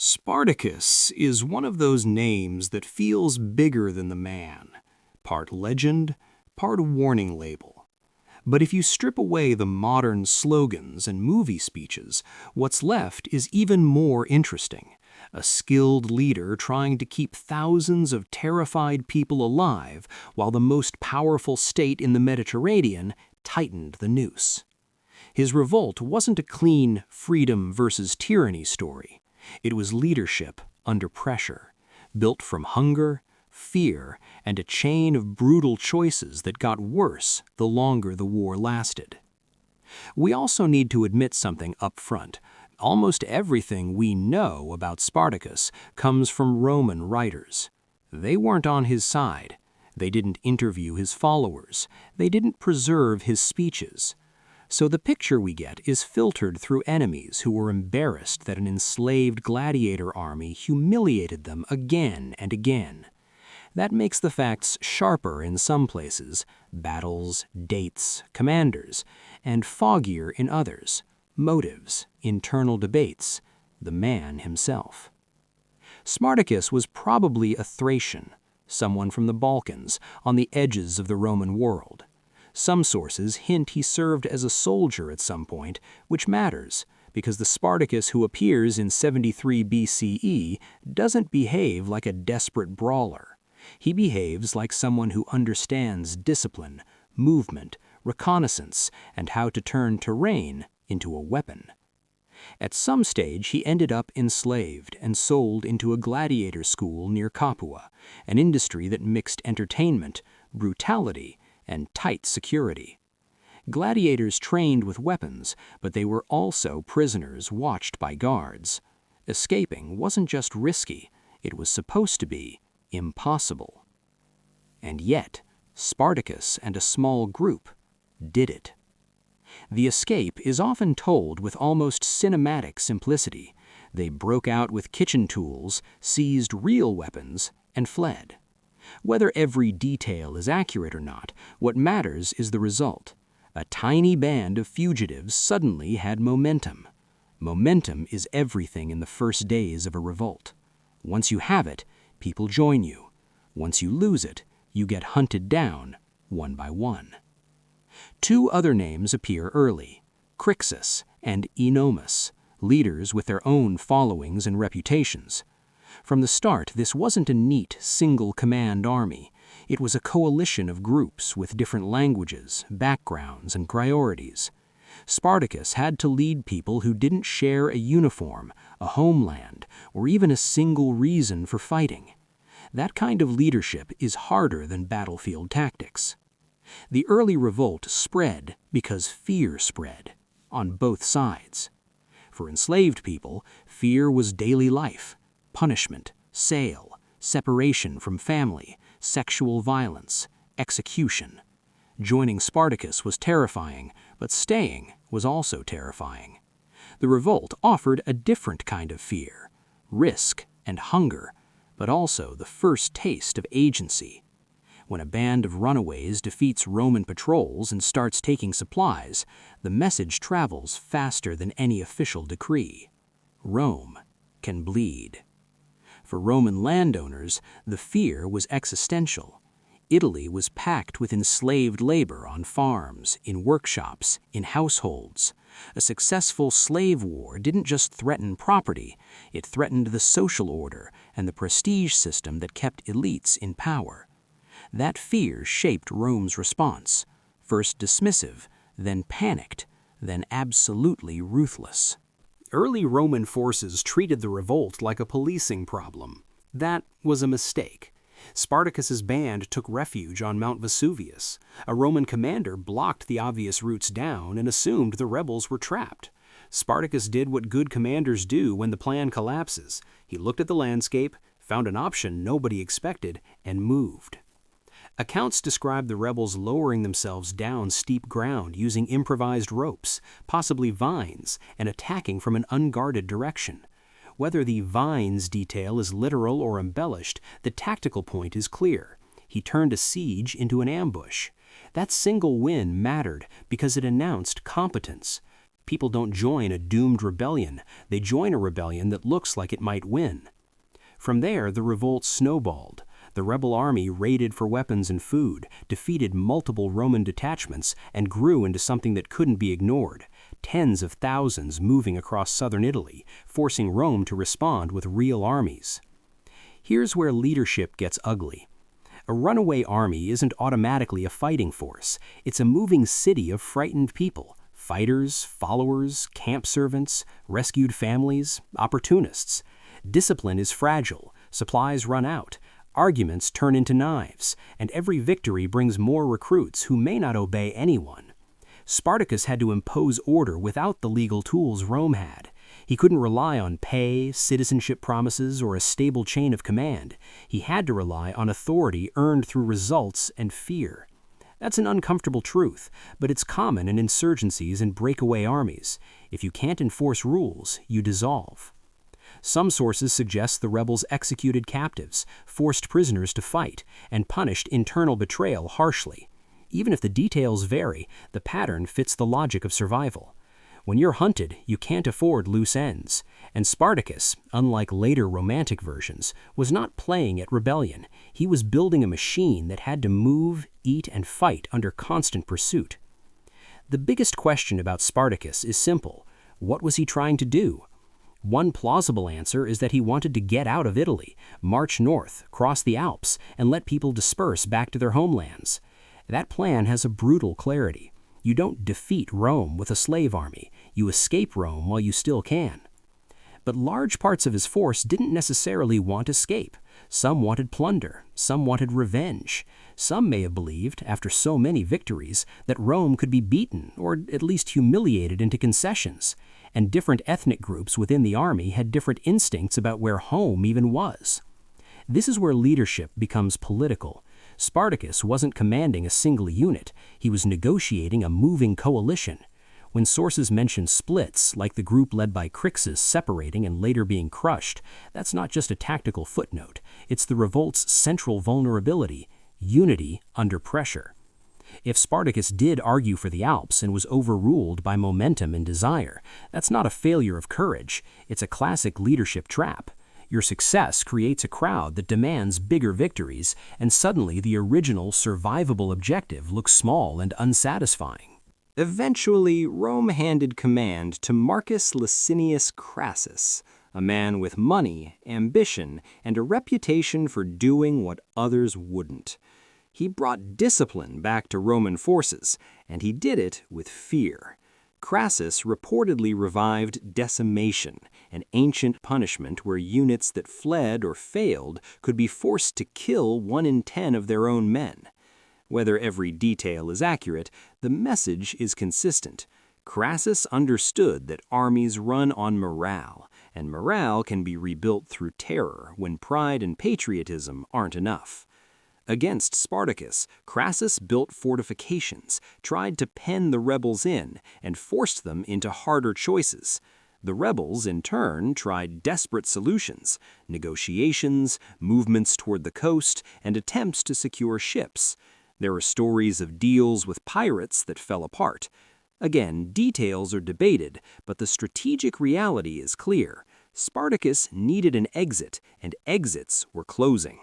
Spartacus is one of those names that feels bigger than the man, part legend, part warning label. But if you strip away the modern slogans and movie speeches, what's left is even more interesting. A skilled leader trying to keep thousands of terrified people alive while the most powerful state in the Mediterranean tightened the noose. His revolt wasn't a clean freedom versus tyranny story. It was leadership under pressure, built from hunger, fear, and a chain of brutal choices that got worse the longer the war lasted. We also need to admit something up front. Almost everything we know about Spartacus comes from Roman writers. They weren't on his side. They didn't interview his followers. They didn't preserve his speeches. So the picture we get is filtered through enemies who were embarrassed that an enslaved gladiator army humiliated them again and again. That makes the facts sharper in some places, battles, dates, commanders, and foggier in others, motives, internal debates, the man himself. Spartacus was probably a Thracian, someone from the Balkans, on the edges of the Roman world. Some sources hint he served as a soldier at some point, which matters, because the Spartacus who appears in 73 BCE doesn't behave like a desperate brawler. He behaves like someone who understands discipline, movement, reconnaissance, and how to turn terrain into a weapon. At some stage, he ended up enslaved and sold into a gladiator school near Capua, an industry that mixed entertainment, brutality, and tight security. Gladiators trained with weapons, but they were also prisoners watched by guards. Escaping wasn't just risky, it was supposed to be impossible. And yet, Spartacus and a small group did it. The escape is often told with almost cinematic simplicity. They broke out with kitchen tools, seized real weapons, and fled. Whether every detail is accurate or not, what matters is the result. A tiny band of fugitives suddenly had momentum. Momentum is everything in the first days of a revolt. Once you have it, people join you. Once you lose it, you get hunted down, one by one. Two other names appear early, Crassus and Enomus, leaders with their own followings and reputations. From the start, this wasn't a neat, single-command army. It was a coalition of groups with different languages, backgrounds, and priorities. Spartacus had to lead people who didn't share a uniform, a homeland, or even a single reason for fighting. That kind of leadership is harder than battlefield tactics. The early revolt spread because fear spread, on both sides. For enslaved people, fear was daily life. Punishment, sale, separation from family, sexual violence, execution. Joining Spartacus was terrifying, but staying was also terrifying. The revolt offered a different kind of fear, risk and hunger, but also the first taste of agency. When a band of runaways defeats Roman patrols and starts taking supplies, the message travels faster than any official decree. Rome can bleed. For Roman landowners, the fear was existential. Italy was packed with enslaved labor on farms, in workshops, in households. A successful slave war didn't just threaten property, it threatened the social order and the prestige system that kept elites in power. That fear shaped Rome's response, first dismissive, then panicked, then absolutely ruthless. Early Roman forces treated the revolt like a policing problem. That was a mistake. Spartacus's band took refuge on Mount Vesuvius. A Roman commander blocked the obvious routes down and assumed the rebels were trapped. Spartacus did what good commanders do when the plan collapses. He looked at the landscape, found an option nobody expected, and moved. Accounts describe the rebels lowering themselves down steep ground using improvised ropes, possibly vines, and attacking from an unguarded direction. Whether the vines detail is literal or embellished, the tactical point is clear. He turned a siege into an ambush. That single win mattered because it announced competence. People don't join a doomed rebellion, they join a rebellion that looks like it might win. From there, the revolt snowballed. The rebel army raided for weapons and food, defeated multiple Roman detachments, and grew into something that couldn't be ignored. Tens of thousands moving across southern Italy, forcing Rome to respond with real armies. Here's where leadership gets ugly. A runaway army isn't automatically a fighting force. It's a moving city of frightened people. Fighters, followers, camp servants, rescued families, opportunists. Discipline is fragile, supplies run out, arguments turn into knives, and every victory brings more recruits who may not obey anyone. Spartacus had to impose order without the legal tools Rome had. He couldn't rely on pay, citizenship promises, or a stable chain of command. He had to rely on authority earned through results and fear. That's an uncomfortable truth, but it's common in insurgencies and breakaway armies. If you can't enforce rules, you dissolve. Some sources suggest the rebels executed captives, forced prisoners to fight, and punished internal betrayal harshly. Even if the details vary, the pattern fits the logic of survival. When you're hunted, you can't afford loose ends. And Spartacus, unlike later romantic versions, was not playing at rebellion. He was building a machine that had to move, eat, and fight under constant pursuit. The biggest question about Spartacus is simple. What was he trying to do? One plausible answer is that he wanted to get out of Italy, march north, cross the Alps, and let people disperse back to their homelands. That plan has a brutal clarity. You don't defeat Rome with a slave army. You escape Rome while you still can. But large parts of his force didn't necessarily want escape. Some wanted plunder. Some wanted revenge. Some may have believed, after so many victories, that Rome could be beaten or at least humiliated into concessions. And different ethnic groups within the army had different instincts about where home even was. This is where leadership becomes political. Spartacus wasn't commanding a single unit. He was negotiating a moving coalition. When sources mention splits, like the group led by Crassus separating and later being crushed, that's not just a tactical footnote. It's the revolt's central vulnerability: unity under pressure. If Spartacus did argue for the Alps and was overruled by momentum and desire, that's not a failure of courage. It's a classic leadership trap. Your success creates a crowd that demands bigger victories, and suddenly the original survivable objective looks small and unsatisfying. Eventually, Rome handed command to Marcus Licinius Crassus, a man with money, ambition, and a reputation for doing what others wouldn't. He brought discipline back to Roman forces, and he did it with fear. Crassus reportedly revived decimation, an ancient punishment where units that fled or failed could be forced to kill 1 in 10 of their own men. Whether every detail is accurate, the message is consistent. Crassus understood that armies run on morale, and morale can be rebuilt through terror when pride and patriotism aren't enough. Against Spartacus, Crassus built fortifications, tried to pen the rebels in, and forced them into harder choices. The rebels, in turn, tried desperate solutions: negotiations, movements toward the coast, and attempts to secure ships. There are stories of deals with pirates that fell apart. Again, details are debated, but the strategic reality is clear. Spartacus needed an exit, and exits were closing.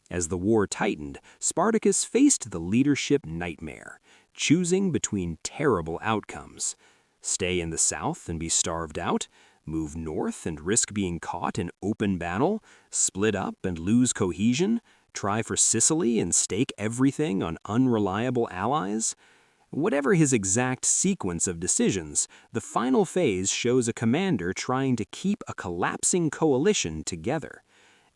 As the war tightened, Spartacus faced the leadership nightmare, choosing between terrible outcomes. Stay in the south and be starved out, move north and risk being caught in open battle, split up and lose cohesion, try for Sicily and stake everything on unreliable allies. Whatever his exact sequence of decisions, the final phase shows a commander trying to keep a collapsing coalition together.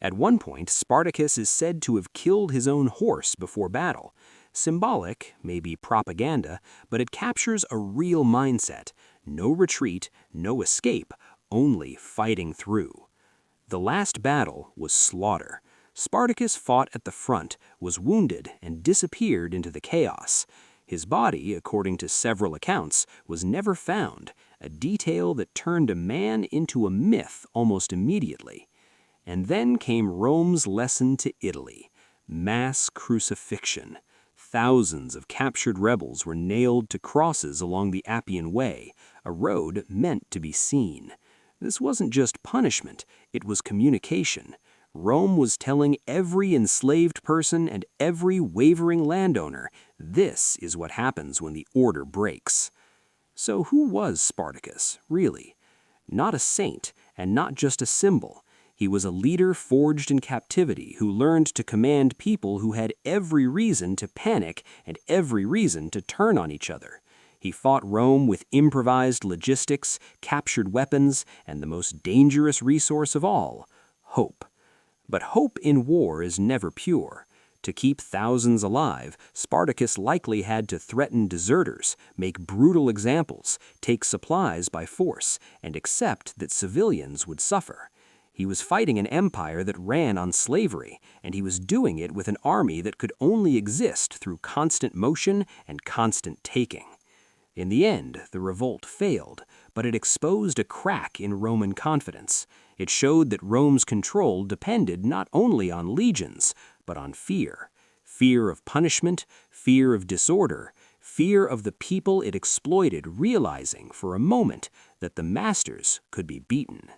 At one point, Spartacus is said to have killed his own horse before battle. Symbolic, maybe propaganda, but it captures a real mindset: no retreat, no escape, only fighting through. The last battle was slaughter. Spartacus fought at the front, was wounded, and disappeared into the chaos. His body, according to several accounts, was never found, a detail that turned a man into a myth almost immediately. And then came Rome's lesson to Italy: mass crucifixion. thousands of captured rebels were nailed to crosses along the Appian Way, a road meant to be seen. This wasn't just punishment, it was communication. Rome was telling every enslaved person and every wavering landowner, this is what happens when the order breaks. So who was Spartacus, really? Not a saint, and not just a symbol. He was a leader forged in captivity who learned to command people who had every reason to panic and every reason to turn on each other. He fought Rome with improvised logistics, captured weapons, and the most dangerous resource of all, hope. But hope in war is never pure. To keep thousands alive, Spartacus likely had to threaten deserters, make brutal examples, take supplies by force, and accept that civilians would suffer. He was fighting an empire that ran on slavery, and he was doing it with an army that could only exist through constant motion and constant taking. In the end, the revolt failed, but it exposed a crack in Roman confidence. It showed that Rome's control depended not only on legions, but on fear. Fear of punishment, fear of disorder, fear of the people it exploited realizing for a moment that the masters could be beaten.